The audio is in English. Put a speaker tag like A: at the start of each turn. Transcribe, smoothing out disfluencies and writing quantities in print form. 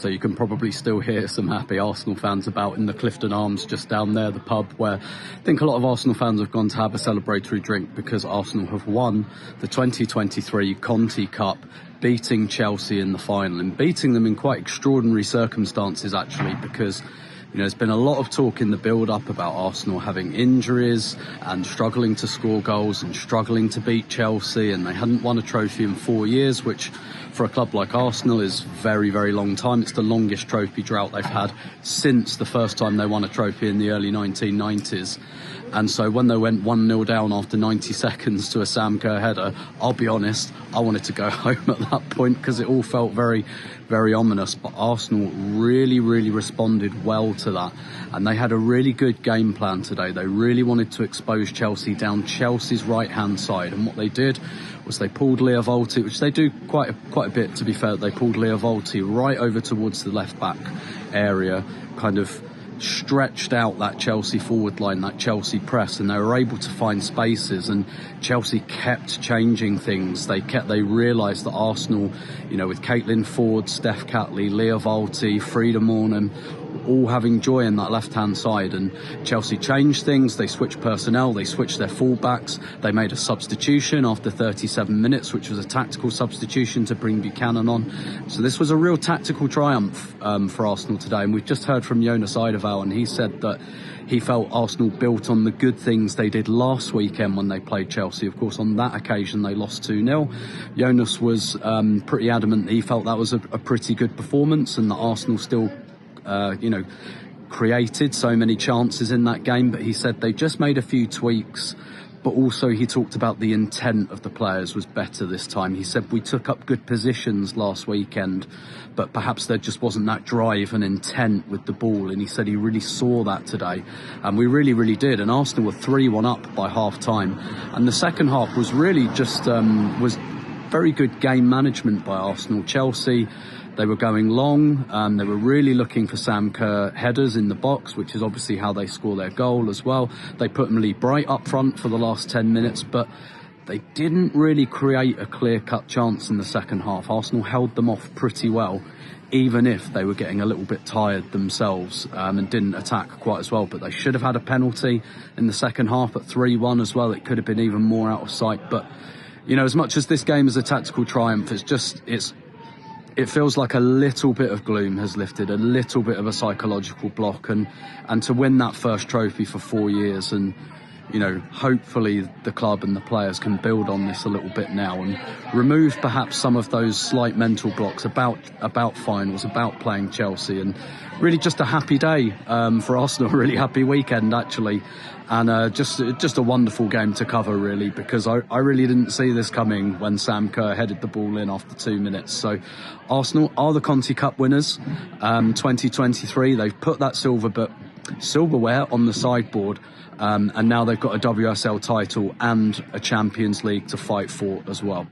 A: So you can probably still hear some happy Arsenal fans about in the Clifton Arms just down there, the pub, where I think a lot of Arsenal fans have gone to have a celebratory drink because Arsenal have won the 2023 Conti Cup, beating Chelsea in the final, and beating them in quite extraordinary circumstances actually, because there's been a lot of talk in the build-up about Arsenal having injuries and struggling to score goals and struggling to beat Chelsea, and they hadn't won a trophy in 4 years, which for a club like Arsenal is very, very long time. It's the longest trophy drought they've had since the first time they won a trophy in the early 1990s. And so when they went 1-0 down after 90 seconds to a Sam Kerr header, I'll be honest, I wanted to go home at that point because it all felt very, very ominous. But Arsenal really, really responded well to that. And they had a really good game plan today. They really wanted to expose Chelsea down Chelsea's right-hand side. And what they did was they pulled Leo Volti, which they do quite a bit, to be fair. They pulled Leo Volti right over towards the left-back area, kind of stretched out that Chelsea forward line, that Chelsea press, and they were able to find spaces, and Chelsea kept changing things. They realised that Arsenal, with Caitlin Ford, Steph Catley, Leo Volti, Frida Mornham, all having joy in that left-hand side, and Chelsea changed things. They switched personnel, they switched their fullbacks, they made a substitution after 37 minutes, which was a tactical substitution to bring Buchanan on. So this was a real tactical triumph for Arsenal today, and we've just heard from Jonas Eidevall, and he said that he felt Arsenal built on the good things they did last weekend when they played Chelsea. Of course, on that occasion, they lost 2-0. Jonas was pretty adamant that he felt that was a pretty good performance, and that Arsenal still created so many chances in that game, but he said they just made a few tweaks. But also he talked about the intent of the players was better this time. He said we took up good positions last weekend, but perhaps there just wasn't that drive and intent with the ball, and he said he really saw that today, and we really, really did. And Arsenal were 3-1 up by half-time, and the second half was really just was very good game management by Arsenal. Chelsea, they were going long, they were really looking for Sam Kerr headers in the box, which is obviously how they score their goal as well. They put Lee Bright up front for the last 10 minutes, but they didn't really create a clear-cut chance in the second half. Arsenal held them off pretty well, even if they were getting a little bit tired themselves, and didn't attack quite as well. But they should have had a penalty in the second half at 3-1 as well. It could have been even more out of sight. But, as much as this game is a tactical triumph, it feels like a little bit of gloom has lifted, a little bit of a psychological block, and to win that first trophy for 4 years, and hopefully the club and the players can build on this a little bit now and remove perhaps some of those slight mental blocks about finals, about playing Chelsea, and really just a happy day for Arsenal, a really happy weekend actually, and just a wonderful game to cover really, because I really didn't see this coming when Sam Kerr headed the ball in after 2 minutes. So Arsenal are the Conti Cup winners 2023. They've put that silverware on the sideboard, and now they've got a WSL title and a Champions League to fight for as well.